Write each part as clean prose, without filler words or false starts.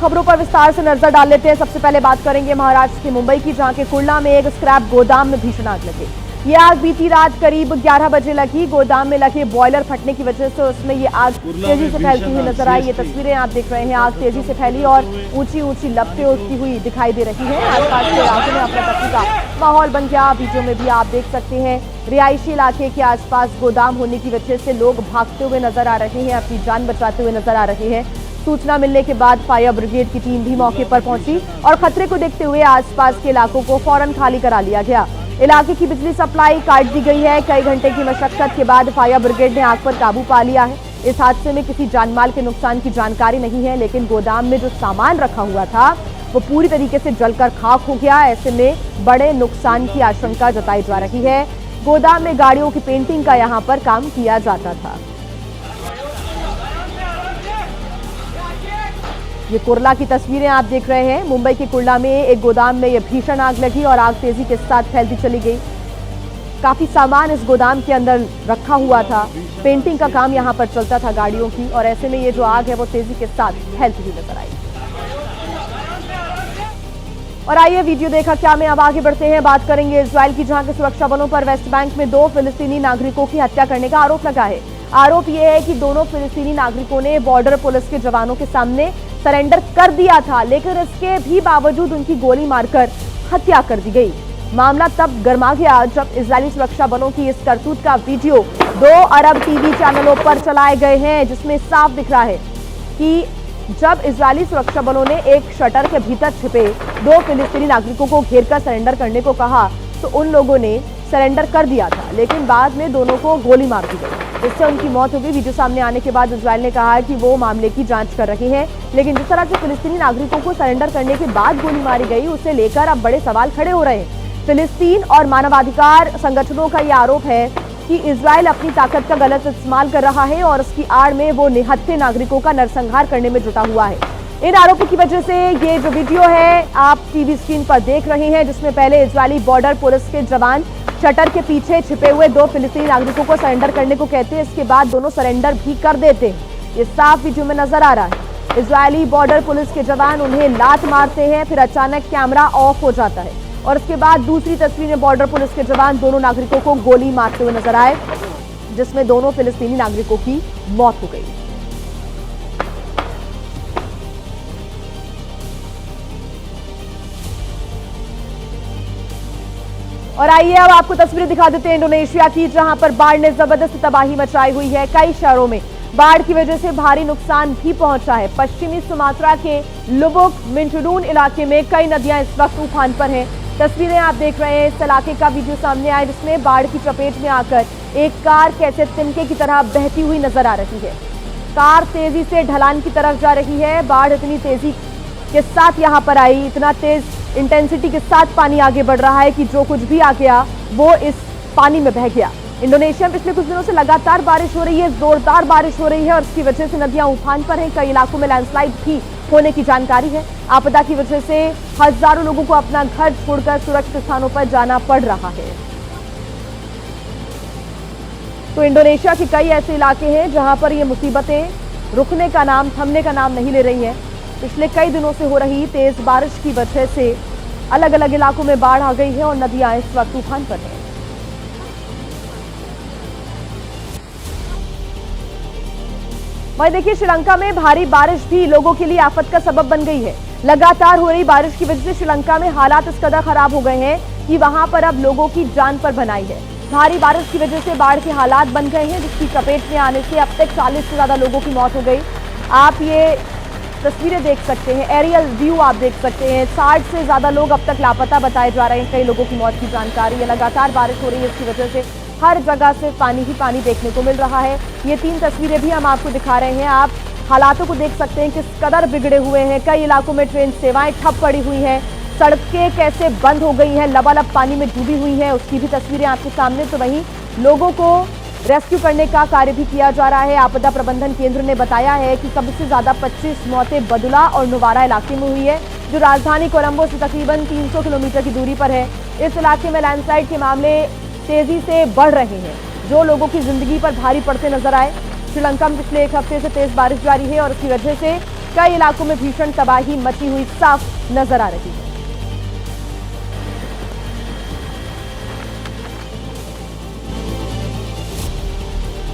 खबरों पर विस्तार से नजर डाल लेते हैं। सबसे पहले बात करेंगे महाराष्ट्र के मुंबई की, जहां के कुर्ला में एक स्क्रैप गोदाम में भीषण आग लगी। ये आग बीती रात करीब 11 बजे लगी। गोदाम में लगे बॉयलर फटने की वजह से उसमें ये आग तेजी से फैलती हुई नजर आई। ये तस्वीरें आप देख रहे हैं, आग तेजी से फैली और ऊंची ऊंची लपटें उठती हुई दिखाई दे रही हैं। आसपास के इलाके में अफरा-तफरी का माहौल बन गया। वीडियो में भी आप देख सकते हैं, रिहायशी इलाके के आसपास गोदाम होने की वजह से लोग भागते हुए नजर आ रहे हैं, अपनी जान बचाते हुए नजर आ रहे हैं। सूचना मिलने के बाद फायर ब्रिगेड की टीम भी मौके पर पहुंची और खतरे को देखते हुए आसपास के इलाकों को फौरन खाली करा लिया गया। इलाके की बिजली सप्लाई काट दी गई है। कई घंटे की मशक्कत के बाद फायर ब्रिगेड ने आग पर काबू पा लिया है। इस हादसे में किसी जानमाल के नुकसान की जानकारी नहीं है, लेकिन गोदाम में जो सामान रखा हुआ था वो पूरी तरीके से जलकर खाक हो गया। ऐसे में बड़े नुकसान की आशंका जताई जा रही है। गोदाम में गाड़ियों की पेंटिंग का यहाँ पर काम किया जाता था। ये कुर्ला की तस्वीरें आप देख रहे हैं। मुंबई के कुर्ला में एक गोदाम में ये भीषण आग लगी और आग तेजी के साथ फैलती चली गई। काफी सामान इस गोदाम के अंदर रखा हुआ था। पेंटिंग का काम यहां पर चलता था गाड़ियों की, और ऐसे में ये जो आग है वो तेजी के साथ फैलती हुई नजर आई। और आइए वीडियो देखा क्या में अब आगे बढ़ते हैं। बात करेंगे इजराइल की, जहां के सुरक्षा बलों पर वेस्ट बैंक में 2 फिलिस्तीनी नागरिकों की हत्या करने का आरोप लगा है। आरोप यह है कि दोनों फिलिस्तीनी नागरिकों ने बॉर्डर पुलिस के जवानों के सामने सरेंडर कर दिया था, लेकिन इसके भी बावजूद उनकी गोली मारकर हत्या कर दी गई। मामला तब गर्मा गया जब इजरायली सुरक्षा बलों की इस करतूत का वीडियो 2 अरब टीवी चैनलों पर चलाए गए हैं, जिसमें साफ दिख रहा है कि जब इजरायली सुरक्षा बलों ने एक शटर के भीतर छिपे 2 फिलिस्तीनी नागरिकों को घेरकर सरेंडर करने को कहा तो उन लोगों ने सरेंडर कर दिया था, लेकिन बाद में दोनों को गोली मार दी गई, जिससे उनकी मौत हो गई। वीडियो सामने आने के बाद इजराइल ने कहा कि वो मामले की जांच कर रही है, लेकिन जिस तरह से फिलिस्तीनी नागरिकों को सरेंडर करने के बाद गोली मारी गई, उसे लेकर अब बड़े सवाल खड़े हो रहे हैं। फिलिस्तीन और मानवाधिकार संगठनों का यह आरोप है कि इजराइल अपनी ताकत का गलत इस्तेमाल कर रहा है और उसकी आड़ में वो निहत्थे नागरिकों का नरसंहार करने में जुटा हुआ है। इन आरोपों की वजह से ये जो वीडियो है आप टीवी स्क्रीन पर देख रहे हैं, जिसमें पहले इजरायली बॉर्डर पुलिस के जवान शटर के पीछे छिपे हुए 2 फिलिस्तीनी नागरिकों को सरेंडर करने को कहते हैं, इसके बाद दोनों सरेंडर भी कर देते हैं। ये साफ वीडियो में नजर आ रहा है। इजरायली बॉर्डर पुलिस के जवान उन्हें लात मारते हैं, फिर अचानक कैमरा ऑफ हो जाता है और उसके बाद दूसरी तस्वीर में बॉर्डर पुलिस के जवान दोनों नागरिकों को गोली मारते हुए नजर आए, जिसमें दोनों फिलिस्तीनी नागरिकों की मौत हो गई। और आइए अब आपको तस्वीरें दिखा देते हैं इंडोनेशिया की, जहां पर बाढ़ ने जबरदस्त तबाही मचाई हुई है। कई शहरों में बाढ़ की वजह से भारी नुकसान भी पहुंचा है। पश्चिमी सुमात्रा के लुबुक मिंटुडून इलाके में कई नदियां इस वक्त उफान पर हैं। तस्वीरें आप देख रहे हैं, इस इलाके का वीडियो सामने आया, जिसमें बाढ़ की चपेट में आकर एक कार कैसे तिनके की तरह बहती हुई नजर आ रही है। कार तेजी से ढलान की तरफ जा रही है। बाढ़ इतनी तेजी के साथ यहाँ पर आई, इतना तेज इंटेंसिटी के साथ पानी आगे बढ़ रहा है कि जो कुछ भी आ गया वो इस पानी में बह गया। इंडोनेशिया में पिछले कुछ दिनों से लगातार बारिश हो रही है, जोरदार बारिश हो रही है और इसकी वजह से नदियां उफान पर हैं। कई इलाकों में लैंडस्लाइड भी होने की जानकारी है। आपदा की वजह से हजारों लोगों को अपना घर छोड़कर सुरक्षित स्थानों पर जाना पड़ रहा है। तो इंडोनेशिया के कई ऐसे इलाके हैं जहां पर ये मुसीबतें रुकने का नाम, थमने का नाम नहीं ले रही है। पिछले कई दिनों से हो रही तेज बारिश की वजह से अलग अलग इलाकों में बाढ़ आ गई है और नदियां इस वक्त उफान पर हैं। वहीं देखिए, श्रीलंका में भारी बारिश भी लोगों के लिए आफत का सबब बन गई है। लगातार हो रही बारिश की वजह से श्रीलंका में हालात इस कदर खराब हो गए हैं कि वहां पर अब लोगों की जान पर बनाई है। भारी बारिश की वजह से बाढ़ के हालात बन गए हैं, जिसकी चपेट में आने से अब तक 40 से ज्यादा लोगों की मौत हो गई। आप ये तस्वीरें देख सकते हैं, एरियल व्यू आप देख सकते हैं। 60 से ज्यादा लोग अब तक लापता बताए जा रहे हैं। कई लोगों की मौत की जानकारी है। लगातार बारिश हो रही है, इसकी वजह से हर जगह से पानी ही पानी देखने को मिल रहा है। ये 3 तस्वीरें भी हम आपको दिखा रहे हैं। आप हालातों को देख सकते हैं किस कदर बिगड़े हुए हैं। कई इलाकों में ट्रेन सेवाएं ठप पड़ी हुई हैं, सड़कें कैसे बंद हो गई हैं, लबालब पानी में डूबी हुई हैं, उसकी भी तस्वीरें आपके सामने। तो वहीं लोगों को रेस्क्यू करने का कार्य भी किया जा रहा है। आपदा प्रबंधन केंद्र ने बताया है कि सबसे ज्यादा 25 मौतें बदुला और नुवारा इलाके में हुई है, जो राजधानी कोलंबो से तकरीबन 300 किलोमीटर की दूरी पर है। इस इलाके में लैंडस्लाइड के मामले तेजी से बढ़ रहे हैं, जो लोगों की जिंदगी पर भारी पड़ते नजर आए। श्रीलंका में पिछले 1 हफ्ते से तेज बारिश जारी है और इसकी वजह से कई इलाकों में भीषण तबाही मची हुई साफ नजर आ रही है।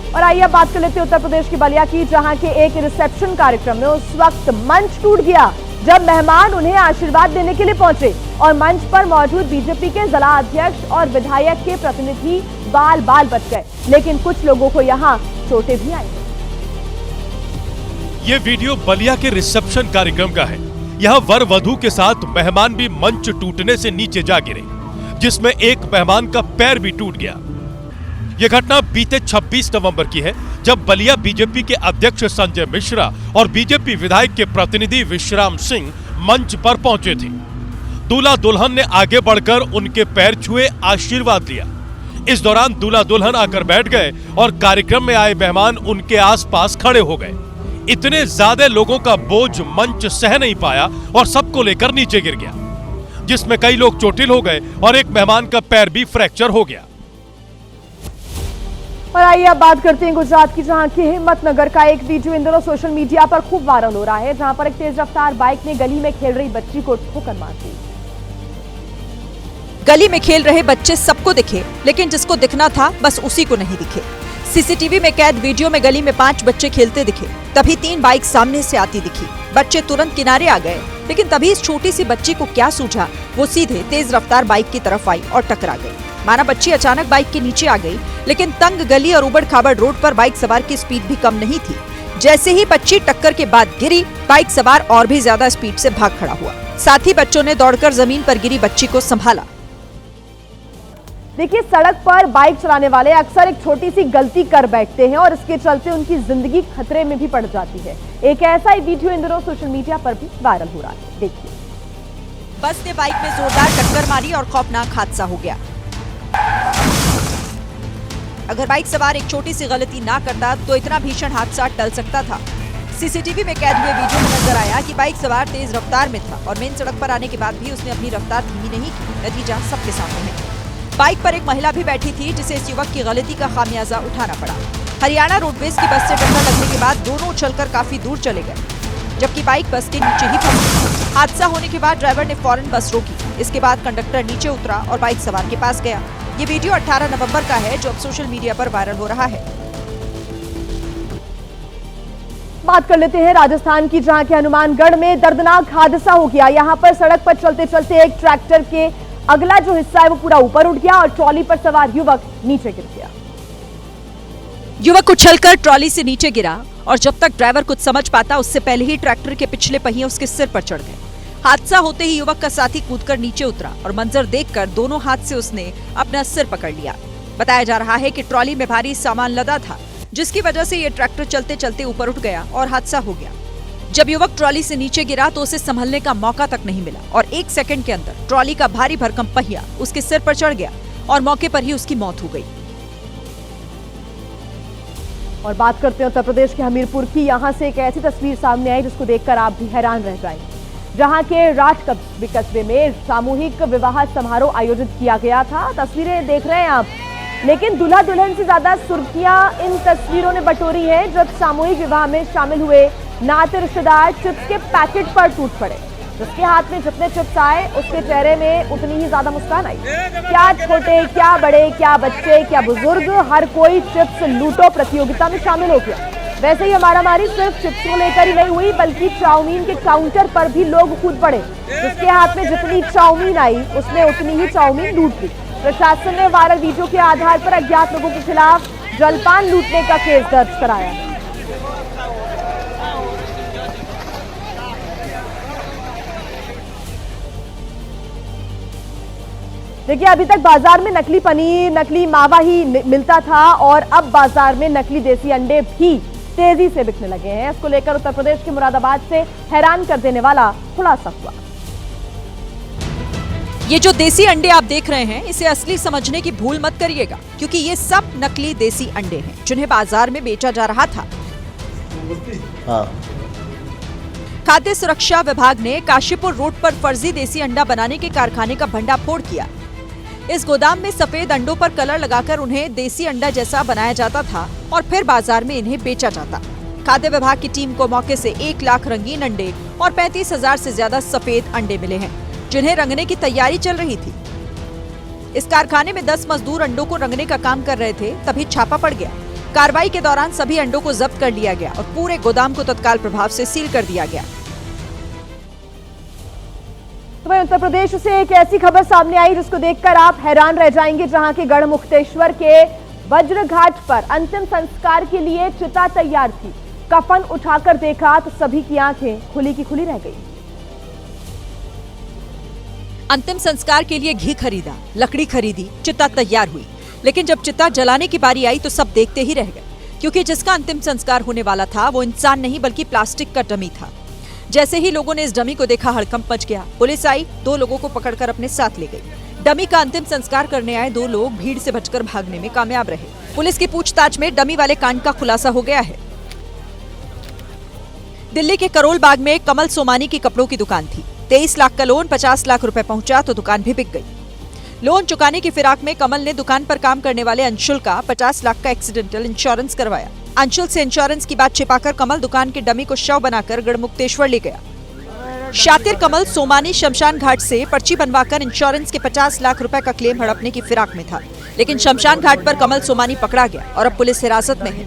और आइए अब बात कर लेते हैं उत्तर प्रदेश की बलिया की, जहां के एक रिसेप्शन कार्यक्रम में उस वक्त मंच टूट गया जब मेहमान उन्हें आशीर्वाद देने के लिए पहुंचे और मंच पर मौजूद बीजेपी के जिला अध्यक्ष और विधायक के प्रतिनिधि बाल बाल बच गए, लेकिन कुछ लोगों को यहां चोटें भी आई। ये वीडियो बलिया के रिसेप्शन कार्यक्रम का है। यहाँ वर वधू के साथ मेहमान भी मंच टूटने से नीचे जा गिरे, जिसमें एक मेहमान का पैर भी टूट गया। यह घटना बीते 26 नवंबर की है, जब बलिया बीजेपी के अध्यक्ष संजय मिश्रा और बीजेपी विधायक के प्रतिनिधि विश्राम सिंह मंच पर पहुंचे थे। दूल्हा दुल्हन ने आगे बढ़कर उनके पैर छुए आशीर्वाद लिया। इस दौरान दूल्हा दुल्हन आकर बैठ गए और कार्यक्रम में आए मेहमान उनके आसपास खड़े हो गए। इतने ज्यादा लोगों का बोझ मंच सह नहीं पाया और सबको लेकर नीचे गिर गया, जिसमें कई लोग चोटिल हो गए और एक मेहमान का पैर भी फ्रैक्चर हो गया। और आइए अब बात करते हैं गुजरात की, जहां की हिम्मतनगर का एक वीडियो इन दिनों सोशल मीडिया पर खूब वायरल हो रहा है, जहां पर एक तेज रफ्तार बाइक ने गली में खेल रही बच्ची को ठोकर मार दी। गली में खेल रहे बच्चे सबको दिखे, लेकिन जिसको दिखना था बस उसी को नहीं दिखे। सीसीटीवी में कैद वीडियो में गली में 5 बच्चे खेलते दिखे, तभी 3 बाइक सामने से आती दिखी। बच्चे तुरंत किनारे आ गए, लेकिन तभी इस छोटी सी बच्ची को क्या सूझा, वो सीधे तेज रफ्तार बाइक की तरफ आई और टकरा गई। माना बच्ची अचानक बाइक के नीचे आ गई, लेकिन तंग गली और उबड़ खाबड़ रोड पर बाइक सवार की स्पीड भी कम नहीं थी। जैसे ही बच्ची टक्कर के बाद गिरी, बाइक सवार और भी ज्यादा स्पीड से भाग खड़ा हुआ। साथ ही बच्चों ने दौड़कर जमीन पर गिरी बच्ची को संभाला। देखिए, सड़क पर बाइक चलाने वाले अक्सर एक छोटी सी गलती कर बैठते हैं और इसके चलते उनकी जिंदगी खतरे में भी पड़ जाती है। एक ऐसा ही वीडियो इन दिनों सोशल मीडिया पर भी वायरल हो रहा है, देखिए। बस ने बाइक में जोरदार टक्कर मारी और खौफनाक हादसा हो गया। अगर बाइक सवार एक छोटी सी गलती ना करता तो इतना भीषण हादसा टल सकता था। सीसीटीवी में कैद हुए वीडियो में नजर आया कि बाइक सवार तेज रफ्तार में था और मेन सड़क पर आने के बाद भी उसने अपनी रफ्तार धीमी नहीं की। नतीजा सबके सामने है। बाइक पर एक महिला भी बैठी थी, जिसे इस युवक की गलती का खामियाजा उठाना पड़ा। हरियाणा रोडवेज की बस से टक्कर लगने के बाद दोनों उछलकर काफी दूर चले गए, जबकि बाइक बस के नीचे ही फंस गई। हादसा होने के बाद ड्राइवर ने फौरन बस रोकी। इसके बाद कंडक्टर नीचे उतरा और बाइक सवार के पास गया। ये वीडियो 18 नवंबर का है, जो अब सोशल मीडिया पर वायरल हो रहा है। बात कर लेते हैं राजस्थान की, जहां के हनुमानगढ़ में दर्दनाक हादसा हो गया। यहां पर सड़क पर चलते चलते एक ट्रैक्टर के अगला जो हिस्सा है वो पूरा ऊपर उठ गया और ट्रॉली पर सवार युवक नीचे गिर गया। युवक उछलकर ट्रॉली से नीचे गिरा और जब तक ड्राइवर कुछ समझ पाता, उससे पहले ही ट्रैक्टर के पिछले पहिए उसके सिर पर चढ़ गए। हादसा होते ही युवक का साथी कूदकर नीचे उतरा और मंजर देखकर दोनों हाथ से उसने अपना सिर पकड़ लिया। बताया जा रहा है कि ट्रॉली में भारी सामान लदा था, जिसकी वजह से ये ट्रैक्टर चलते चलते ऊपर उठ गया और हादसा हो गया। जब युवक ट्रॉली से नीचे गिरा तो उसे संभलने का मौका तक नहीं मिला और 1 सेकंड के अंदर ट्रॉली का भारी भरकम पहिया उसके सिर पर चढ़ गया और मौके पर ही उसकी मौत हो गई। और बात करते हैं उत्तर प्रदेश के हमीरपुर की। यहां से एक ऐसी तस्वीर सामने आई जिसको देखकर आप भी हैरान रह जाएंगे, जहां के राठ कस्बे में सामूहिक विवाह समारोह आयोजित किया गया था। तस्वीरें देख रहे हैं आप, लेकिन दूल्हा दुल्हन से ज्यादा सुर्खियां इन तस्वीरों ने बटोरी है जब सामूहिक विवाह में शामिल हुए नाते रिश्तेदार चिप्स के पैकेट पर टूट पड़े। जिसके हाथ में जितने चिप्स आए, उसके चेहरे में उतनी ही ज्यादा मुस्कान आई। क्या छोटे, क्या बड़े, क्या बच्चे, क्या बुजुर्ग, हर कोई चिप्स लूटो प्रतियोगिता में शामिल हो गया। वैसे ही मारामारी सिर्फ चिप्स को लेकर ही नहीं हुई, बल्कि चाउमीन के काउंटर पर भी लोग कूद पड़े। जिसके हाथ में जितनी चाउमीन आई, उसने उतनी ही चाउमीन लूट ली। प्रशासन ने वायरल वीडियो के आधार पर अज्ञात लोगों के खिलाफ जलपान लूटने का केस दर्ज कराया है। देखिए, अभी तक बाजार में नकली पनीर, नकली मावा ही मिलता था और अब बाजार में नकली देसी अंडे भी तेजी से बिकने लगे हैं। इसको लेकर उत्तर प्रदेश के मुरादाबाद से हैरान कर देने वाला खुलासा हुआ। ये जो देसी अंडे आप देख रहे हैं, इसे असली समझने की भूल मत करिएगा, क्योंकि ये सब नकली देसी अंडे हैं जिन्हें बाजार में बेचा जा रहा था। खाद्य सुरक्षा विभाग ने काशीपुर रोड पर फर्जी देसी अंडा बनाने के कारखाने का भंडाफोड़ किया। इस गोदाम में सफेद अंडों पर कलर लगाकर उन्हें देसी अंडा जैसा बनाया जाता था और फिर बाजार में इन्हें बेचा जाता। खाद्य विभाग की टीम को मौके से 1 लाख रंगीन अंडे और 35,000 से ज्यादा सफेद अंडे मिले हैं, जिन्हें रंगने की तैयारी चल रही थी। इस कारखाने में 10 मजदूर अंडों को रंगने का काम कर रहे थे, तभी छापा पड़ गया। कार्रवाई के दौरान सभी अंडों को जब्त कर लिया गया और पूरे गोदाम को तत्काल प्रभाव से सील कर दिया गया। तो वहीं उत्तर प्रदेश से एक ऐसी खबर सामने आई जिसको देखकर आप हैरान रह जाएंगे, जहां के गढ़मुक्तेश्वर के वज्र घाट पर अंतिम संस्कार के लिए चिता तैयार थी। कफन उठाकर देखा तो सभी की आंखें खुली की खुली रह गई। अंतिम संस्कार के लिए घी खरीदा, लकड़ी खरीदी, चिता तैयार हुई, लेकिन जब चिता जलाने की बारी आई तो सब देखते ही रह गए, क्योंकि जिसका अंतिम संस्कार होने वाला था वो इंसान नहीं बल्कि प्लास्टिक का डमी था। जैसे ही लोगों ने इस डमी को देखा, हड़कंप मच गया। पुलिस आई, 2 लोगों को पकड़कर अपने साथ ले गई। डमी का अंतिम संस्कार करने आए 2 लोग भीड़ से बचकर भागने में कामयाब रहे। पुलिस की पूछताछ में डमी वाले कांड का खुलासा हो गया है। दिल्ली के करोल बाग में कमल सोमानी की कपड़ों की दुकान थी। 23 लाख का लोन 50 लाख रुपए पहुंचा तो दुकान भी बिक गई। लोन चुकाने की फिराक में कमल ने दुकान पर काम करने वाले अंशुल का 50 लाख का एक्सीडेंटल इंश्योरेंस करवाया। अंशुल से इंश्योरेंस की बात छिपाकर कमल दुकान के डमी को शव बनाकर गढ़मुक्तेश्वर ले गया। शातिर कमल सोमानी शमशान घाट से पर्ची बनवाकर इंश्योरेंस के 50 लाख रुपए का क्लेम हड़पने की फिराक में था, लेकिन शमशान घाट पर कमल सोमानी पकड़ा गया और अब पुलिस हिरासत में है।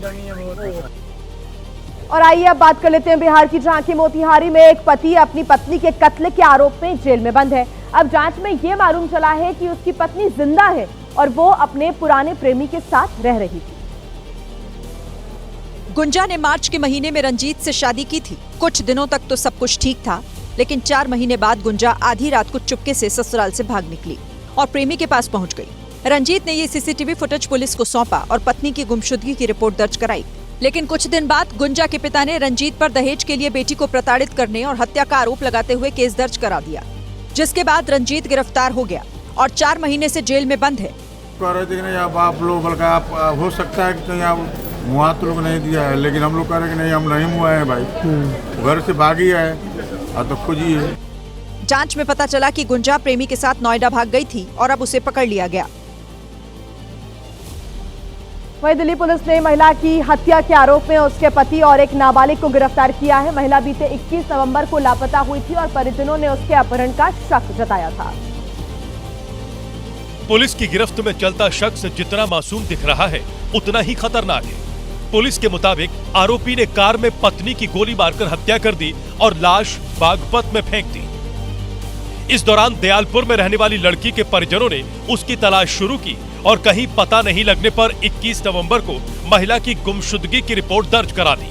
और आइए अब बात कर लेते हैं बिहार की, जहां की मोतिहारी में एक पति अपनी पत्नी के कत्ल के आरोप में जेल में बंद है। अब जांच में ये मालूम चला है कि उसकी पत्नी जिंदा है और वो अपने पुराने प्रेमी के साथ रह रही थी। गुंजा ने मार्च के महीने में रंजीत से शादी की थी। कुछ दिनों तक तो सब कुछ ठीक था, लेकिन 4 महीने बाद गुंजा आधी रात को चुपके से ससुराल से भाग निकली और प्रेमी के पास पहुंच गई। रंजीत ने ये सीसीटीवी फुटेज पुलिस को सौंपा और पत्नी की गुमशुदगी की रिपोर्ट दर्ज कराई। लेकिन कुछ दिन बाद गुंजा के पिता ने रंजीत पर दहेज के लिए बेटी को प्रताड़ित करने और हत्या का आरोप लगाते हुए केस दर्ज करा दिया, जिसके बाद रंजीत गिरफ्तार हो गया और 4 महीने से जेल में बंद है। आप लोग बल्कि आप हो सकता है कि कहीं आप मुआ तो लोग नहीं दिया है, लेकिन हम लोग कह रहे हैं कि नहीं, हम नहीं मुआ है भाई, घर से भागी है और तो खुद ही है। जांच में पता चला कि गुंजा प्रेमी के साथ नोएडा भाग गई थी और अब उसे पकड़ लिया गया। वहीं दिल्ली पुलिस ने महिला की हत्या के आरोप में उसके पति और एक नाबालिग को गिरफ्तार किया है। महिला बीते 21 नवंबर को लापता हुई थी और परिजनों ने उसके अपहरण का शक जताया था। पुलिस की गिरफ्त में चलता शख्स जितना मासूम दिख रहा है, उतना ही खतरनाक है। पुलिस के मुताबिक आरोपी ने कार में पत्नी की गोली मारकर हत्या कर दी और लाश बागपत में फेंक दी। इस दौरान दयालपुर में रहने वाली लड़की के परिजनों ने उसकी तलाश शुरू की और कहीं पता नहीं लगने पर 21 नवंबर को महिला की गुमशुदगी की रिपोर्ट दर्ज करा दी।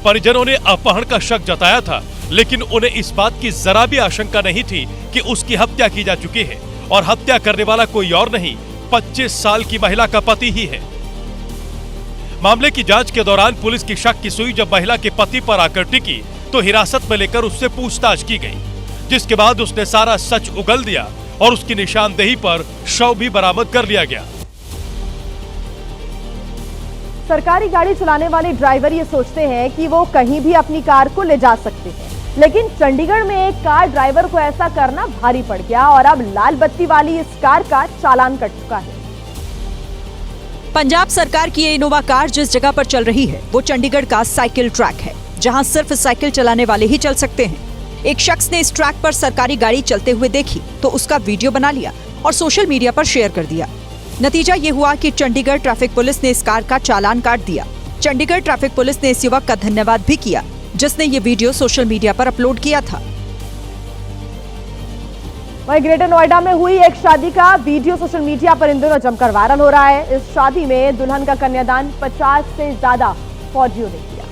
परिजनों ने अपहरण का शक जताया था, लेकिन उन्हें इस बात की जरा भी आशंका नहीं थी कि उसकी हत्या की जा चुकी है और हत्या करने वाला कोई और नहीं, 25 साल की महिला का पति ही है। मामले की जांच के दौरान पुलिस की शक की सुई जब महिला के पति पर आकर टिकी तो हिरासत में लेकर उससे पूछताछ की गई, जिसके बाद उसने सारा सच उगल दिया और उसकी निशानदेही पर शव भी बरामद कर लिया गया। सरकारी गाड़ी चलाने वाले ड्राइवर ये सोचते हैं कि वो कहीं भी अपनी कार को ले जा सकते हैं, लेकिन चंडीगढ़ में एक कार ड्राइवर को ऐसा करना भारी पड़ गया और अब लाल बत्ती वाली इस कार का चालान कट चुका है। पंजाब सरकार की ये इनोवा कार जिस जगह पर चल रही है वो चंडीगढ़ का साइकिल ट्रैक है, जहां सिर्फ साइकिल चलाने वाले ही चल सकते हैं। एक शख्स ने इस ट्रैक पर सरकारी गाड़ी चलते हुए देखी तो उसका वीडियो बना लिया और सोशल मीडिया पर शेयर कर दिया। नतीजा ये हुआ कि चंडीगढ़ ट्रैफिक पुलिस ने इस कार का चालान काट दिया। चंडीगढ़ ट्रैफिक पुलिस ने इस युवक का धन्यवाद भी किया जिसने ये वीडियो सोशल मीडिया पर अपलोड किया था। वहीं ग्रेटर नोएडा में हुई एक शादी का वीडियो सोशल मीडिया पर इन दिनों जमकर वायरल हो रहा है। इस शादी में दुल्हन का कन्यादान 50 से ज्यादा फौजियों ने किया।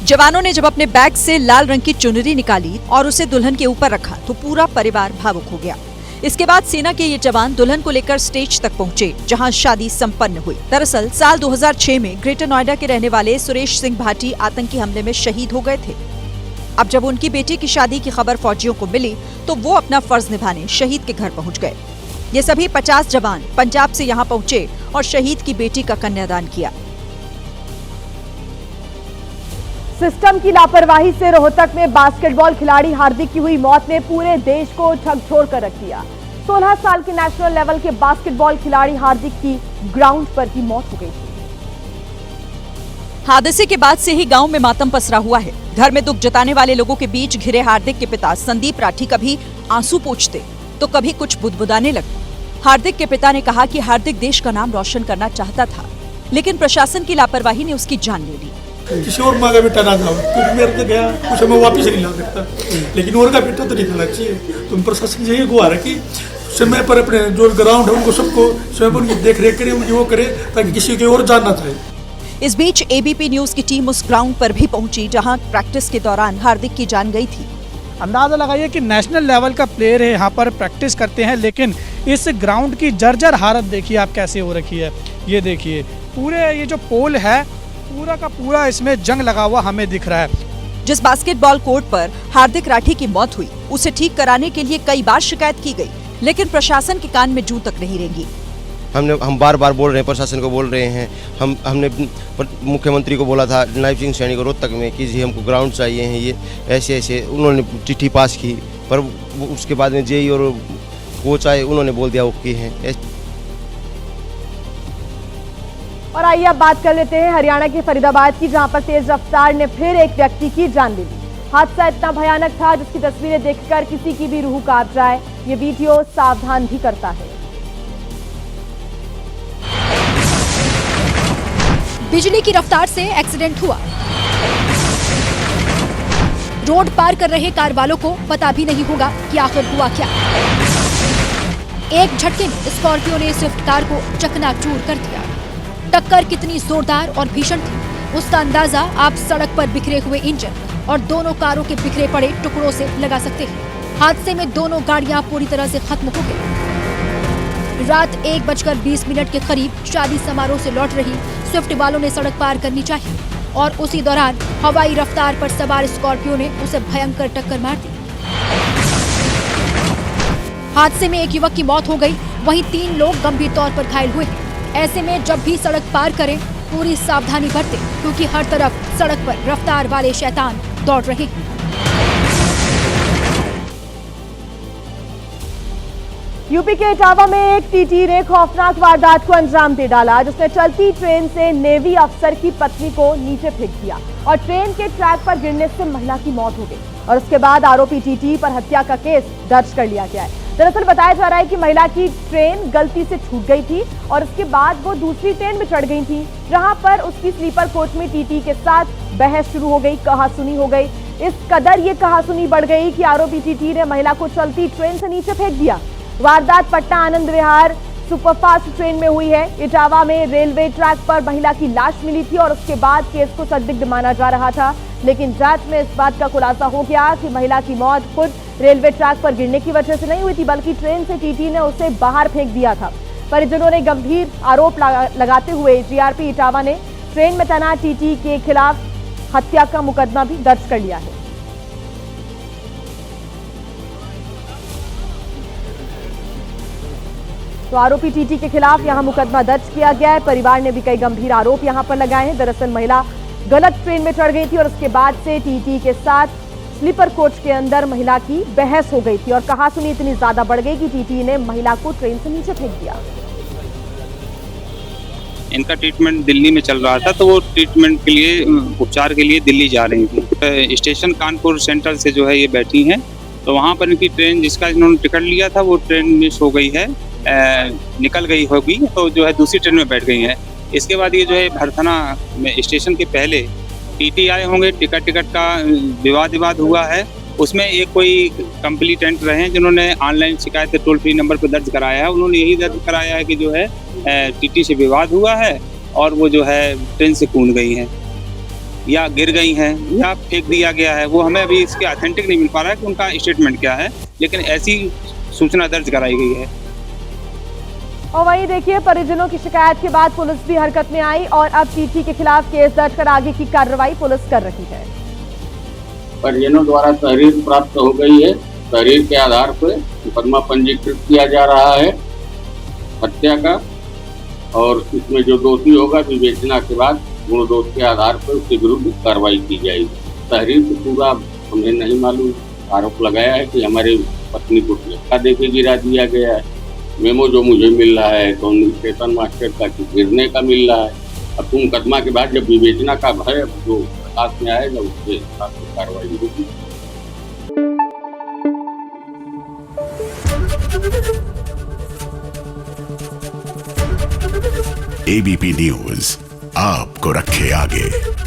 जवानों ने जब अपने बैग से लाल रंग की चुनरी निकाली और उसे दुल्हन के ऊपर रखा तो पूरा परिवार भावुक हो गया। इसके बाद सेना के ये जवान दुल्हन को लेकर स्टेज तक पहुंचे जहां शादी संपन्न हुई। दरअसल साल 2006 में ग्रेटर नोएडा के रहने वाले सुरेश सिंह भाटी आतंकी हमले में शहीद हो गए थे। अब जब उनकी बेटी की शादी की खबर फौजियों को मिली तो वो अपना फर्ज निभाने शहीद के घर पहुंच गए। ये सभी 50 जवान पंजाब से यहाँ पहुंचे और शहीद की बेटी का कन्यादान किया। सिस्टम की लापरवाही से रोहतक में बास्केटबॉल खिलाड़ी हार्दिक की हुई मौत ने पूरे देश को झकझोर कर रख दिया। 16 साल के नेशनल लेवल के बास्केटबॉल खिलाड़ी हार्दिक की ग्राउंड पर ही मौत हो गई थी। हादसे के बाद से ही गांव में मातम पसरा हुआ है। घर में दुख जताने वाले लोगों के बीच घिरे हार्दिक के पिता संदीप राठी कभी आंसू पोंछते तो कभी कुछ बुदबुदाने लगते। हार्दिक के पिता ने कहा कि हार्दिक देश का नाम रोशन करना चाहता था, लेकिन प्रशासन की लापरवाही ने उसकी जान ले ली। किसी और माँ का बेटा ना जाओ, क्योंकि मेरे को गया कुछ हमें वापिस नहीं ला सकता, लेकिन और का बेटा तो नहीं खाना चाहिए। तुम प्रशासन से ये गुहार है कि समय पर अपने जो ग्राउंड है उनको सबको स्वयं उनकी देख रेख करे, उनकी वो करे, ताकि किसी की और जान ना जाए। इस बीच एबीपी न्यूज की टीम उस ग्राउंड पर भी पहुंची जहां प्रैक्टिस के दौरान हार्दिक की जान गई थी। अंदाजा लगाइए कि नेशनल लेवल का प्लेयर है, यहाँ पर प्रैक्टिस करते हैं, लेकिन इस ग्राउंड की जर्जर हालत देखिए आप कैसे हो रखी है। ये देखिए पूरे ये जो पोल है पूरा का पूरा इसमें जंग लगा हुआ हमें दिख रहा है। जिस बास्केटबॉल कोर्ट पर हार्दिक राठी की मौत हुई उसे ठीक कराने के लिए कई बार शिकायत की गई, लेकिन प्रशासन के कान में जूं तक नहीं रेंगी। हम बार बार बोल रहे हैं, प्रशासन को बोल रहे हैं, हमने मुख्यमंत्री को बोला था नायब सिंह सैनी को रोहतक में कि जी हमको ग्राउंड चाहिए हैं, ये ऐसे ऐसे उन्होंने चिट्ठी पास की, पर उसके बाद में जेई और कोच आए, उन्होंने बोल दिया ओके हैं। और आइए अब बात कर लेते हैं हरियाणा के फरीदाबाद की, जहां पर तेज रफ्तार ने फिर एक व्यक्ति की जान ले ली। हादसा इतना भयानक था जिसकी तस्वीरें देखकर किसी की भी रूह कांप जाए। ये वीडियो सावधान भी करता है। बिजली की रफ्तार से एक्सीडेंट हुआ। रोड पार कर रहे कार वालों को पता भी नहीं होगा कि आखिर हुआ क्या। एक झटके में स्कॉर्पियो ने स्विफ्ट कार को चकनाचूर कर दिया। टक्कर कितनी जोरदार और भीषण थी उसका अंदाजा आप सड़क पर बिखरे हुए इंजन और दोनों कारों के बिखरे पड़े टुकड़ों से लगा सकते हैं। हादसे में दोनों गाड़ियां पूरी तरह से खत्म हो गई। रात 1:20 के करीब शादी समारोह से लौट रही स्विफ्ट वालों ने सड़क पार करनी चाहिए और उसी दौरान हवाई रफ्तार पर सवार स्कॉर्पियो ने उसे भयंकर टक्कर मार दी। हादसे में एक युवक की मौत हो गई, वहीं 3 लोग गंभीर तौर पर घायल हुए। ऐसे में जब भी सड़क पार करें पूरी सावधानी बरतें, क्योंकि हर तरफ सड़क पर रफ्तार वाले शैतान दौड़ रहे हैं। यूपी के इटावा में एक टीटी ने खौफनाक वारदात को अंजाम दे डाला, जिसने चलती ट्रेन से नेवी अफसर की पत्नी को नीचे फेंक दिया और ट्रेन के ट्रैक पर गिरने से महिला की मौत हो गई। और उसके बाद आरोपी टीटी पर हत्या का केस दर्ज कर लिया गया है। दरअसल बताया जा रहा है कि महिला की ट्रेन गलती से छूट गई थी और उसके बाद वो दूसरी ट्रेन में चढ़ गई थी, जहां पर उसकी स्लीपर कोच में टीटी के साथ बहस शुरू हो गई, कहासुनी हो गई। इस कदर ये कहासुनी बढ़ गई कि आरोपी टीटी ने महिला को चलती ट्रेन से नीचे फेंक दिया। वारदात पटना आनंद विहार सुपरफास्ट ट्रेन में हुई है। इटावा में रेलवे ट्रैक पर महिला की लाश मिली थी और उसके बाद केस को संदिग्ध माना जा रहा था, लेकिन जांच में इस बात का खुलासा हो गया कि महिला की मौत खुद रेलवे ट्रैक पर गिरने की वजह से नहीं हुई थी, बल्कि ट्रेन से टीटी ने उसे बाहर फेंक दिया था। परिजनों ने गंभीर आरोप लगाते हुए जीआरपी इटावा ने ट्रेन में तैनात टीटी के खिलाफ हत्या का मुकदमा भी दर्ज कर लिया है। तो आरोपी टीटी के खिलाफ यहां मुकदमा दर्ज किया गया है। परिवार ने भी कई गंभीर आरोप यहां पर लगाए हैं। दरअसल महिला गलत ट्रेन में चढ़ गई थी और उसके बाद से टीटी के साथ स्लीपर कोच के अंदर महिला की बहस हो गई थी और कहासुनी इतनी ज्यादा बढ़ गई कि टीटी ने महिला को ट्रेन से नीचे फेंक दिया। इनका ट्रीटमेंट दिल्ली में चल रहा था, तो वो ट्रीटमेंट के लिए उपचार के लिए दिल्ली जा रही थी। स्टेशन कानपुर सेंट्रल से जो है ये बैठी हैं, तो वहाँ पर इनकी ट्रेन जिसका इन्होंने टिकट लिया था वो ट्रेन मिस हो गई है, निकल गई होगी, तो जो है दूसरी ट्रेन में बैठ गई है। इसके बाद ये जो है भरथना में स्टेशन के पहले टीटी आए होंगे, टिकट का विवाद हुआ है। उसमें एक कोई कंप्लीटेंट रहे हैं जिन्होंने ऑनलाइन शिकायत टोल फ्री नंबर पर दर्ज कराया है। उन्होंने यही दर्ज कराया है कि जो है टीटी से विवाद हुआ है और वो जो है ट्रेन से कूद गई हैं या गिर गई हैं या फेंक दिया गया है। वो हमें अभी इसके ऑथेंटिक नहीं मिल पा रहा है कि उनका स्टेटमेंट क्या है, लेकिन ऐसी सूचना दर्ज कराई गई है। और वहीं देखिए परिजनों की शिकायत के बाद पुलिस भी हरकत में आई और अब टीटी के खिलाफ केस दर्ज कर आगे की कार्रवाई पुलिस कर रही है। परिजनों द्वारा तहरीर प्राप्त हो गई है। तहरीर के आधार पर मुकदमा पंजीकृत किया जा रहा है हत्या का, और इसमें जो दोषी होगा विवेचना के बाद गुण दोष के आधार पर उसके विरुद्ध कार्रवाई की जाएगी। तहरीर से पूरा हमें नहीं मालूम, आरोप लगाया है कि हमारे पत्नी को धक्का देके गिरा दिया गया है। मेमो जो मुझे मिल रहा है तो स्टेशन मास्टर का गिरने का मिल रहा है। अब तुम मुकदमा के बाद जब विवेचना का भय जो प्रकाश में आएगा उसके हिसाब से कार्रवाई होगी। एबीपी न्यूज आपको रखे आगे।